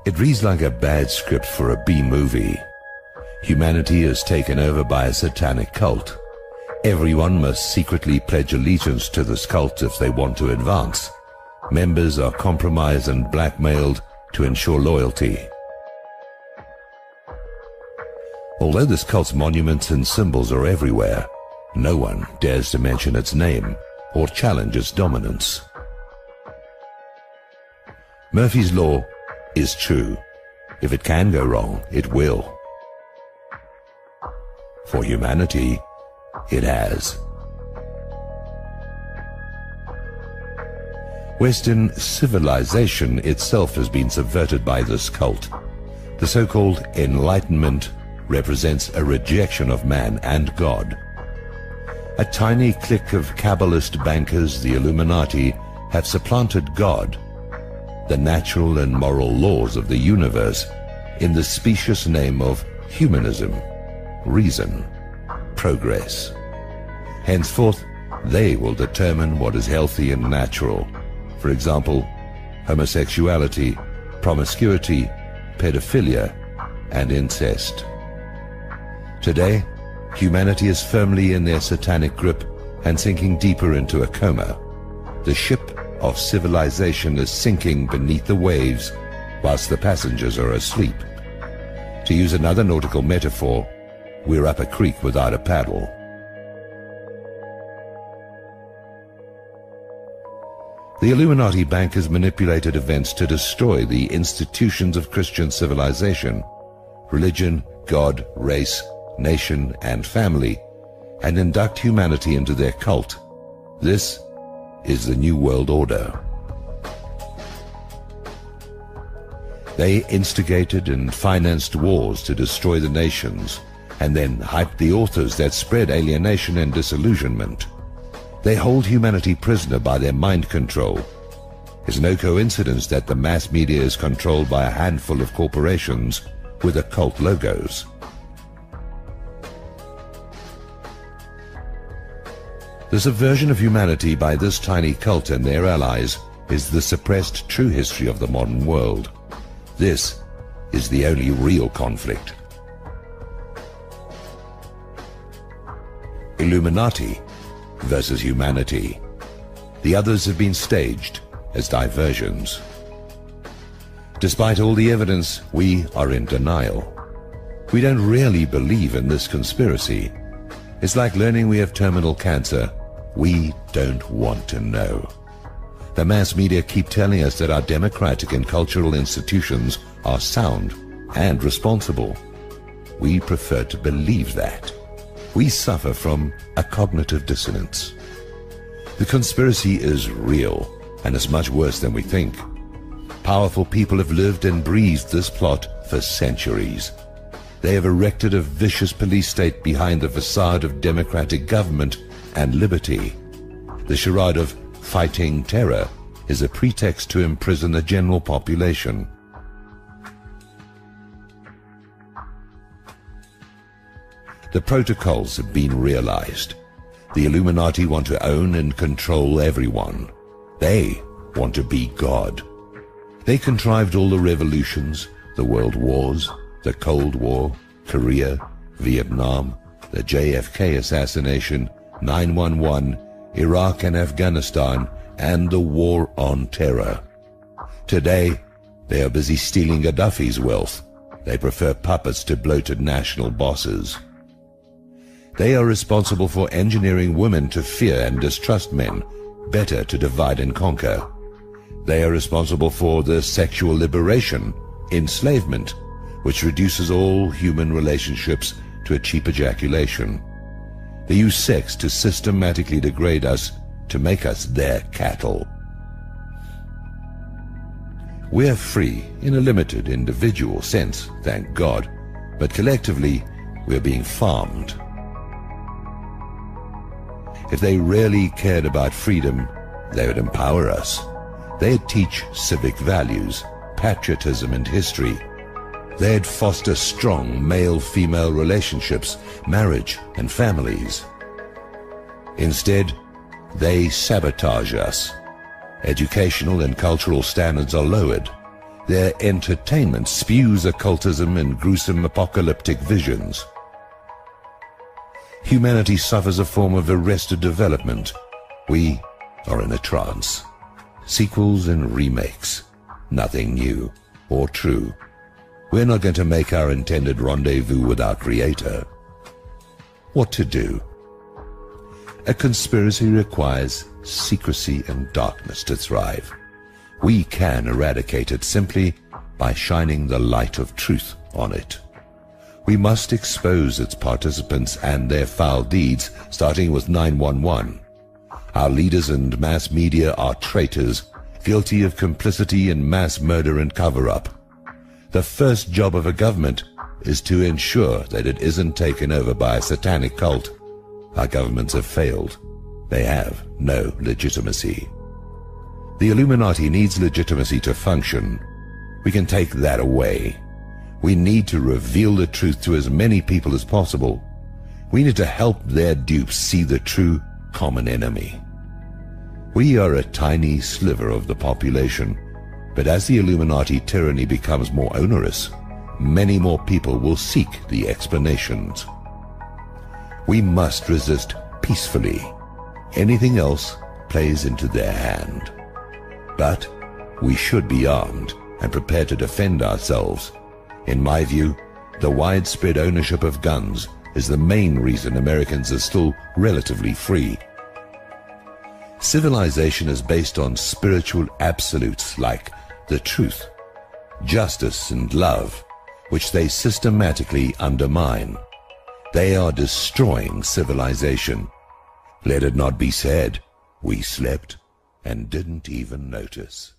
It reads like a bad script for a B-movie. Humanity is taken over by a satanic cult. Everyone must secretly pledge allegiance to this cult if they want to advance. Members are compromised and blackmailed to ensure loyalty. Although this cult's monuments and symbols are everywhere, no one dares to mention its name or challenge its dominance. Murphy's Law is true. If it can go wrong, it will. For humanity, it has. Western civilization itself has been subverted by this cult. The so-called Enlightenment represents a rejection of man and God. A tiny clique of Kabbalist bankers, the Illuminati, have supplanted God, the natural and moral laws of the universe, in the specious name of humanism, reason, progress. Henceforth, they will determine what is healthy and natural. For example, homosexuality, promiscuity, pedophilia, and incest. Today, humanity is firmly in their satanic grip and sinking deeper into a coma. The ship of civilization is sinking beneath the waves whilst the passengers are asleep. To use another nautical metaphor, we're up a creek without a paddle. The Illuminati bankers manipulated events to destroy the institutions of Christian civilization, religion, God, race, nation, and family, and induct humanity into their cult. This is the New World Order. They instigated and financed wars to destroy the nations, and then hyped the authors that spread alienation and disillusionment. They hold humanity prisoner by their mind control. It's no coincidence that the mass media is controlled by a handful of corporations with occult logos. The subversion of humanity by this tiny cult and their allies is the suppressed true history of the modern world. This is the only real conflict. Illuminati versus humanity. The others have been staged as diversions. Despite all the evidence, we are in denial. We don't really believe in this conspiracy. It's like learning we have terminal cancer. We don't want to know. The mass media keep telling us that our democratic and cultural institutions are sound and responsible. We prefer to believe that. We suffer from a cognitive dissonance. The conspiracy is real, and is much worse than we think. Powerful people have lived and breathed this plot for centuries. They have erected a vicious police state behind the facade of democratic government and liberty. The charade of fighting terror is a pretext to imprison the general population. The protocols have been realized. The Illuminati want to own and control everyone. They want to be God. They contrived all the revolutions, the world wars, the Cold War, Korea, Vietnam, the JFK assassination, 9/11, Iraq and Afghanistan, and the war on terror. Today, they are busy stealing Gaddafi's wealth. They prefer puppets to bloated national bosses. They are responsible for engineering women to fear and distrust men, better to divide and conquer. They are responsible for the sexual liberation, enslavement, which reduces all human relationships to a cheap ejaculation. They use sex to systematically degrade us, to make us their cattle. We are free in a limited individual sense, thank God, but collectively we are being farmed. If they really cared about freedom, they would empower us. They'd teach civic values, patriotism and history. They'd foster strong male-female relationships, marriage and families. Instead, they sabotage us. Educational and cultural standards are lowered. Their entertainment spews occultism and gruesome apocalyptic visions. Humanity suffers a form of arrested development. We are in a trance. Sequels and remakes. Nothing new or true. We're not going to make our intended rendezvous with our Creator. What to do? A conspiracy requires secrecy and darkness to thrive. We can eradicate it simply by shining the light of truth on it. We must expose its participants and their foul deeds, starting with 911. Our leaders and mass media are traitors, guilty of complicity in mass murder and cover-up. The first job of a government is to ensure that it isn't taken over by a satanic cult. Our governments have failed. They have no legitimacy. The Illuminati needs legitimacy to function. We can take that away. We need to reveal the truth to as many people as possible. We need to help their dupes see the true common enemy. We are a tiny sliver of the population, but as the Illuminati tyranny becomes more onerous, many more people will seek the explanations. We must resist peacefully. Anything else plays into their hand. But we should be armed and prepared to defend ourselves. In my view, the widespread ownership of guns is the main reason Americans are still relatively free. Civilization is based on spiritual absolutes like the truth, justice, and love, which they systematically undermine. They are destroying civilization. Let it not be said, we slept and didn't even notice.